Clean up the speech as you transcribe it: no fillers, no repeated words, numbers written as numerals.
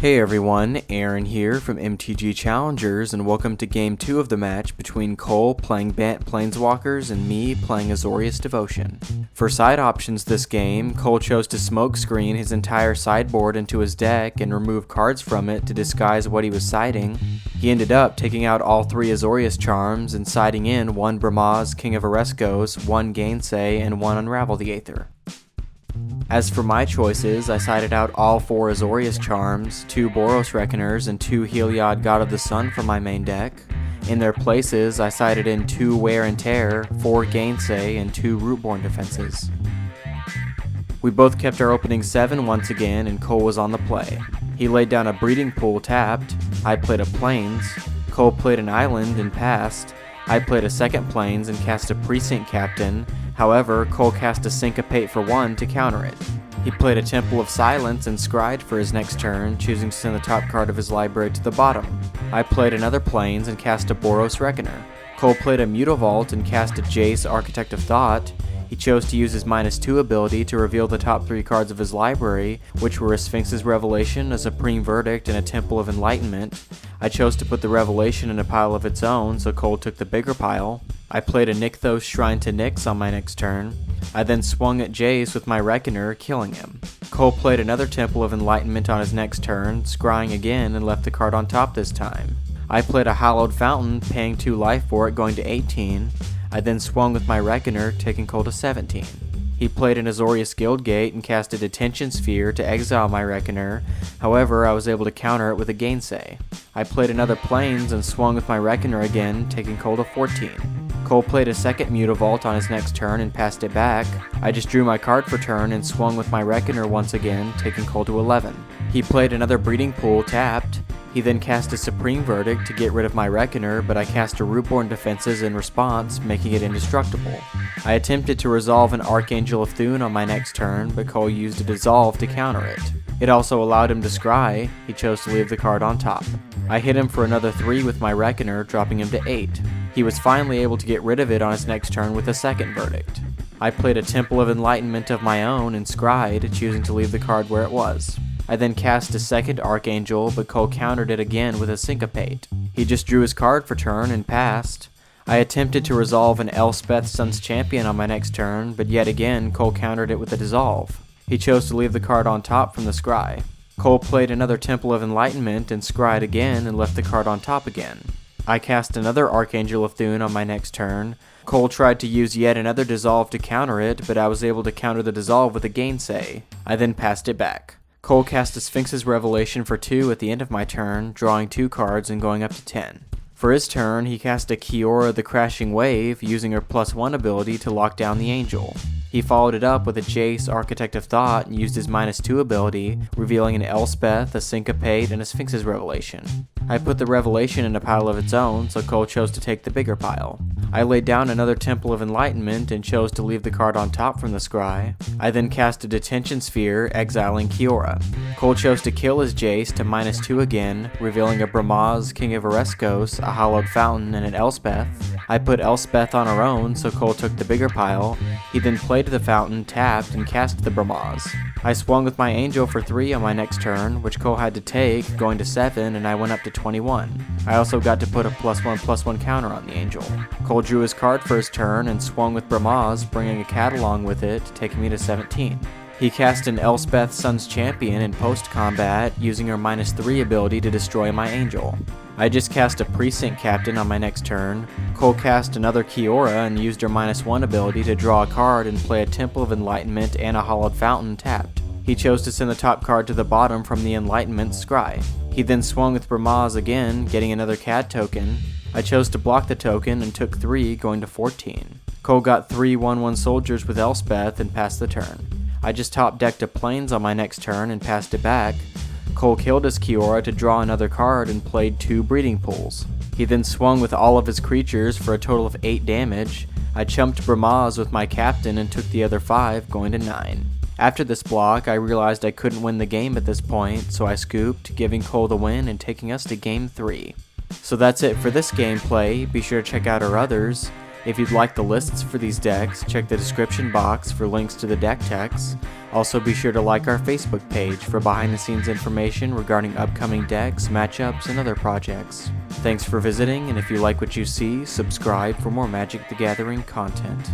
Hey everyone, Aaron here from MTGChallengers, and welcome to Game 2 of the match between Cole playing Bant Planeswalkers and me playing Azorius Devotion. For side options this game, Cole chose to smokescreen his entire sideboard into his deck and remove cards from it to disguise what he was siding. He ended up taking out all 3 Azorius charms and siding in 1 Bramaz, King of Oreskos, 1 Gainsay, and 1 Unravel the Aether. As for my choices, I sided out all 4 Azorius charms, 2 Boros Reckoners, and 2 Heliod God of the Sun from my main deck. In their places, I sided in 2 Wear and Tear, 4 Gainsay, and 2 Rootborn defenses. We both kept our opening 7 once again, and Cole was on the play. He laid down a Breeding Pool tapped, I played a Plains, Cole played an Island and passed, I played a second Plains and cast a Precinct Captain. However, Cole cast a Syncopate for 1 to counter it. He played a Temple of Silence and scryed for his next turn, choosing to send the top card of his library to the bottom. I played another Plains and cast a Boros Reckoner. Cole played a Mutavault and cast a Jace, Architect of Thought. He chose to use his -2 ability to reveal the top 3 cards of his library, which were a Sphinx's Revelation, a Supreme Verdict, and a Temple of Enlightenment. I chose to put the Revelation in a pile of its own, so Cole took the bigger pile. I played a Nykthos Shrine to Nyx on my next turn. I then swung at Jace with my Reckoner, killing him. Cole played another Temple of Enlightenment on his next turn, scrying again and left the card on top this time. I played a Hallowed Fountain, paying 2 life for it, going to 18. I then swung with my Reckoner, taking Cole to 17. He played an Azorius Guildgate and cast a Detention Sphere to exile my Reckoner. However, I was able to counter it with a Gainsay. I played another Plains and swung with my Reckoner again, taking Cole to 14. Cole played a second Mutavault on his next turn and passed it back. I just drew my card for turn and swung with my Reckoner once again, taking Cole to 11. He played another Breeding Pool tapped. He then cast a Supreme Verdict to get rid of my Reckoner, but I cast a Rootborn defenses in response, making it indestructible. I attempted to resolve an Archangel of Thune on my next turn, but Cole used a Dissolve to counter it. It also allowed him to scry. He chose to leave the card on top. I hit him for another 3 with my Reckoner, dropping him to 8. He was finally able to get rid of it on his next turn with a second Verdict. I played a Temple of Enlightenment of my own and scryed, choosing to leave the card where it was. I then cast a second Archangel, but Cole countered it again with a Syncopate. He just drew his card for turn and passed. I attempted to resolve an Elspeth Sun's Champion on my next turn, but yet again Cole countered it with a Dissolve. He chose to leave the card on top from the scry. Cole played another Temple of Enlightenment and scryed again and left the card on top again. I cast another Archangel of Thune on my next turn. Cole tried to use yet another Dissolve to counter it, but I was able to counter the Dissolve with a Gainsay. I then passed it back. Cole cast a Sphinx's Revelation for 2 at the end of my turn, drawing 2 cards and going up to 10. For his turn, he cast a Kiora the Crashing Wave, using her +1 ability to lock down the Angel. He followed it up with a Jace, Architect of Thought, and used his -2 ability, revealing an Elspeth, a Syncopate, and a Sphinx's Revelation. I put the Revelation in a pile of its own, so Cole chose to take the bigger pile. I laid down another Temple of Enlightenment and chose to leave the card on top from the scry. I then cast a Detention Sphere, exiling Kiora. Cole chose to kill his Jace to -2 again, revealing a Bramaz, King of Oreskos, a Hallowed Fountain, and an Elspeth. I put Elspeth on her own, so Cole took the bigger pile. He then played the Fountain, tapped, and cast the Bramaz. I swung with my Angel for 3 on my next turn, which Cole had to take, going to 7, and I went up to 21. I also got to put a +1/+1 counter on the Angel. Cole drew his card for his turn and swung with Bramaz, bringing a cat along with it, taking me to 17. He cast an Elspeth Sun's Champion in post-combat, using her -3 ability to destroy my Angel. I just cast a Precinct Captain on my next turn. Cole cast another Kiora and used her -1 ability to draw a card and play a Temple of Enlightenment and a Hallowed Fountain tapped. He chose to send the top card to the bottom from the Enlightenment scry. He then swung with Bramaz again, getting another CAD token. I chose to block the token and took 3, going to 14. Cole got 3 1/1 soldiers with Elspeth and passed the turn. I just top decked a Plains on my next turn and passed it back. Cole killed his Kiora to draw another card and played 2 Breeding Pools. He then swung with all of his creatures for a total of 8 damage. I chumped Bramaz with my Captain and took the other 5, going to 9. After this block, I realized I couldn't win the game at this point, so I scooped, giving Cole the win and taking us to Game 3. So that's it for this gameplay. Be sure to check out our others. If you'd like the lists for these decks, check the description box for links to the deck techs. Also be sure to like our Facebook page for behind-the-scenes information regarding upcoming decks, matchups, and other projects. Thanks for visiting, and if you like what you see, subscribe for more Magic the Gathering content.